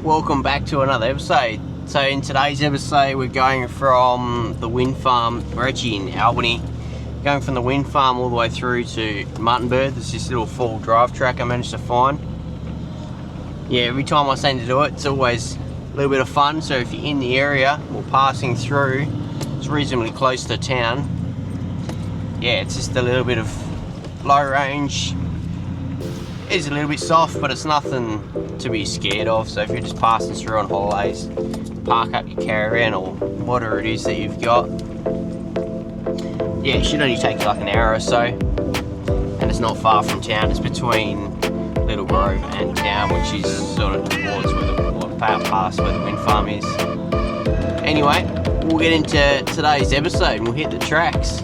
welcome back to another episode. So in today's episode we're going from the wind farm. We're actually in Albany, going from the wind farm all the way through to Muttonbird. There's this little four-wheel drive track I managed to find. Yeah, every time I seem to do it, it's always a little bit of fun. So if you're in the area or passing through, it's reasonably close to town. Yeah, it's just a little bit of low range. It is a little bit soft, but it's nothing to be scared of. So if you're just passing through on holidays, park up your caravan or whatever it is that you've got. Yeah, it should only take you like an hour or so, and it's not far from town. It's between Little Grove and town, which is sort of towards past where the wind farm is. Anyway, we'll get into today's episode and we'll hit the tracks.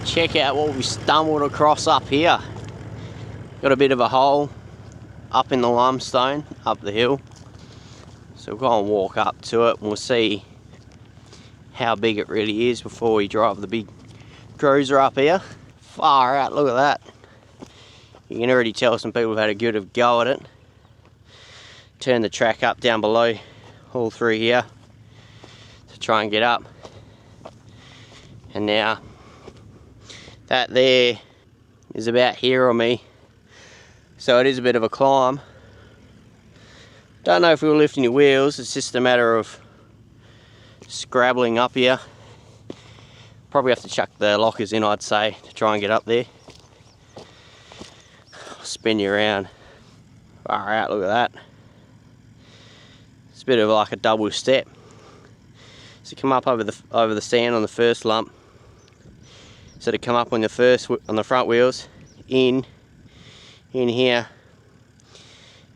Check out what we stumbled across up here. Got a bit of a hole up in the limestone, up the hill. So we'll go and walk up to it and we'll see how big it really is before we drive the big cruiser up here. Far out, look at that. You can already tell some people have had a good go at it. Turn the track up down below, all through here, to try and get up. And now, that there is about here on me, so it is a bit of a climb. Don't know if we were lifting your wheels, it's just a matter of scrabbling up here. Probably have to chuck the lockers in, I'd say, to try and get up there. I'll spin you around. Far out, look at that. It's a bit of like a double step. So come up over the sand on the first lump. So to come up on the front wheels, in here,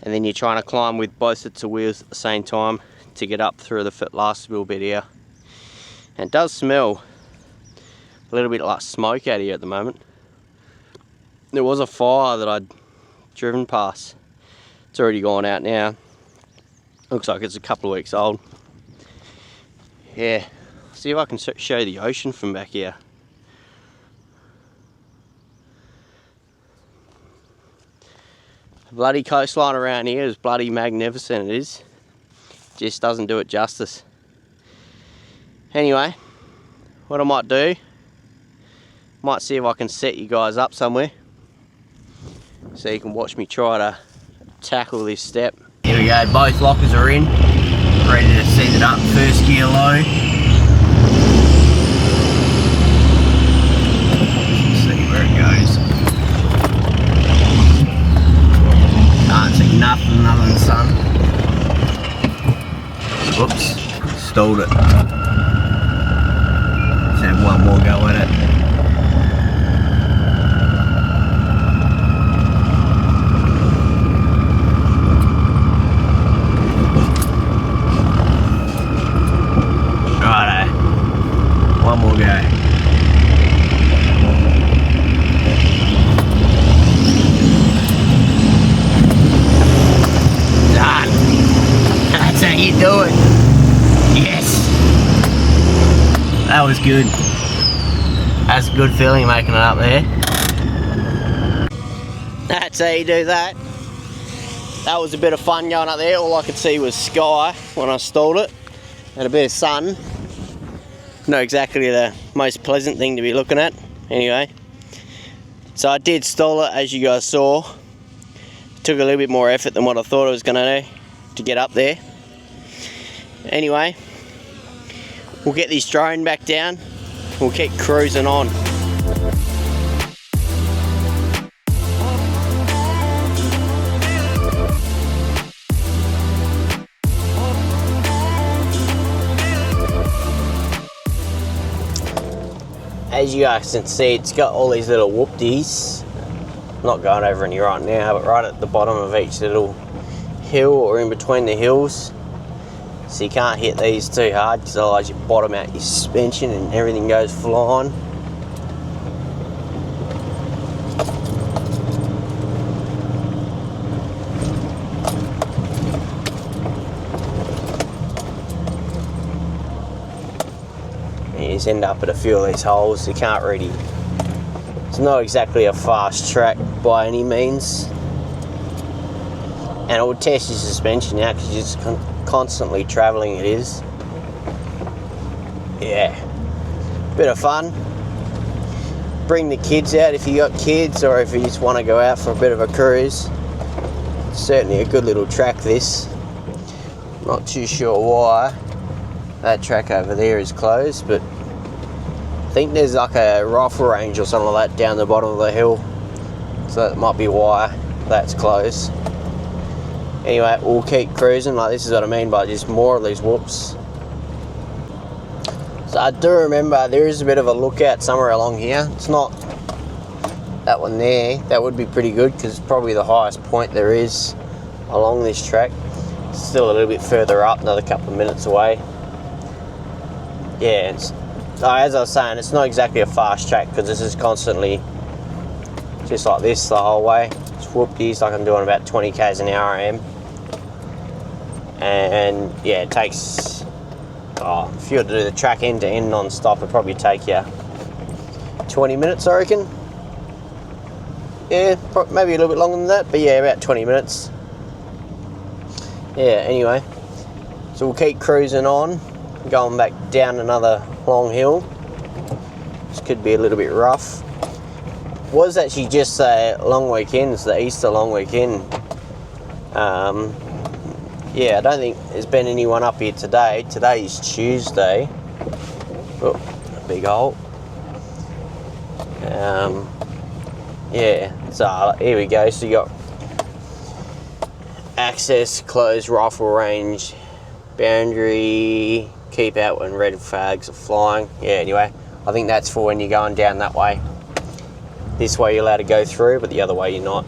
and then you're trying to climb with both sets of wheels at the same time to get up through the last little bit here. And it does smell a little bit like smoke out here at the moment. There was a fire that I'd driven past. It's already gone out now. Looks like it's a couple of weeks old. Yeah, see if I can show the ocean from back here. The bloody coastline around here is bloody magnificent, it is. Just doesn't do it justice. Anyway, what I might do, might see if I can set you guys up somewhere so you can watch me try to tackle this step. Here we go, both lockers are in, ready to set it up, first gear low. See where it goes. Can't see nothing other than sun. Whoops, stalled it. Let's have one more go at it. Righto, one more go. That's how you do it. Yes. That was good. That's a good feeling making it up there. That's how you do that. That was a bit of fun going up there. All I could see was sky when I stalled it. And a bit of sun. Not exactly the most pleasant thing to be looking at. Anyway. So I did stall it, as you guys saw. Took a little bit more effort than what I thought I was going to do. to get up there. Anyway, we'll get this drone back down. We'll keep cruising on. As you guys can see, it's got all these little whoopties. Not going over any right now, but right at the bottom of each little hill or in between the hills. So you can't hit these too hard because otherwise you bottom out your suspension and everything goes flying. You just end up at a few of these holes. You can't really, it's not exactly a fast track by any means, and it will test your suspension out because you're just constantly traveling. It is, yeah, bit of fun. Bring the kids out if you got kids, or if you just want to go out for a bit of a cruise. It's certainly a good little track, this. Not too sure why that track over there is closed, but I think there's like a rifle range or something like that down the bottom of the hill, so that might be why that's closed. Anyway, we'll keep cruising. Like, this is what I mean by just more of these whoops. So I do remember there is a bit of a lookout somewhere along here. It's not that one there. That would be pretty good because it's probably the highest point there is along this track. It's still a little bit further up, another couple of minutes away. Yeah, so as I was saying, it's not exactly a fast track because this is constantly just like this the whole way. It's whoop-dees, like I'm doing about 20 k's an hour I am. And yeah, it takes, if you were to do the track end to end non-stop, it'd probably take you 20 minutes, I reckon. Yeah, maybe a little bit longer than that, but yeah, about 20 minutes. Yeah, anyway, so we'll keep cruising on, going back down another long hill. This could be a little bit rough. Was actually just a long weekend, it's the Easter long weekend. Yeah, I don't think there's been anyone up here today. Today is Tuesday. Oh, a big hole. Yeah, so here we go. So you got access, closed rifle range, boundary, keep out when red flags are flying. Yeah, anyway, I think that's for when you're going down that way. This way you're allowed to go through, but the other way you're not.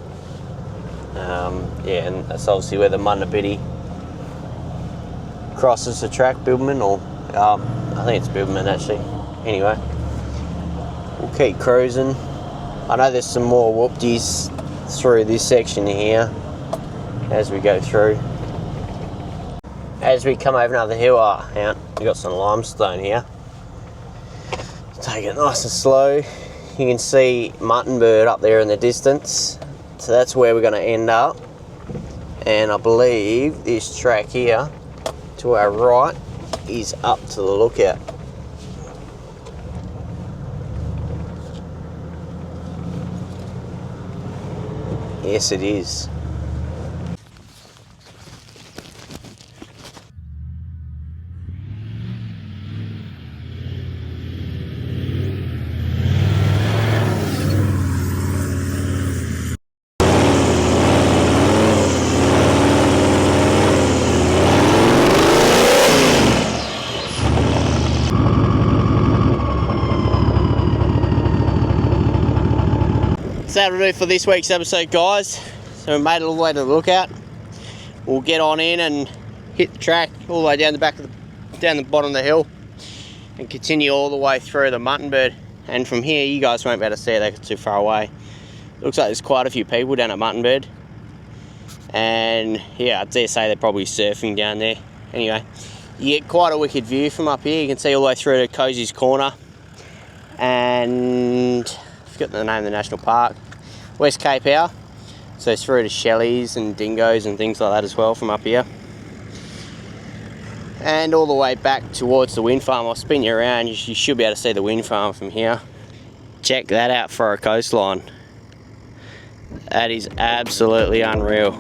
Yeah, and that's obviously where the Munabiddy crosses the track, Bilberman, or I think it's Bilberman actually. Anyway, we'll keep cruising. I know there's some more whoopties through this section here as we go through. As we come over another hill, we got some limestone here. Take it nice and slow. You can see muttonbird up there in the distance, so that's where we're going to end up. And I believe this track here to our right is up to the lookout. Yes, it is. So that'll do it for this week's episode, guys. So we made it all the way to the lookout. We'll get on in and hit the track all the way down the back of down the bottom of the hill and continue all the way through the Muttonbird. And from here, you guys won't be able to see it, they're too far away. Looks like there's quite a few people down at Muttonbird. And yeah, I'd dare say they're probably surfing down there. Anyway, you get quite a wicked view from up here. You can see all the way through to Cozy's Corner. And I forgot the name of the national park. West Cape Howe. So through to Shelleys and dingoes and things like that as well from up here. And all the way back towards the wind farm. I'll spin you around, you should be able to see the wind farm from here. Check that out for a coastline. That is absolutely unreal.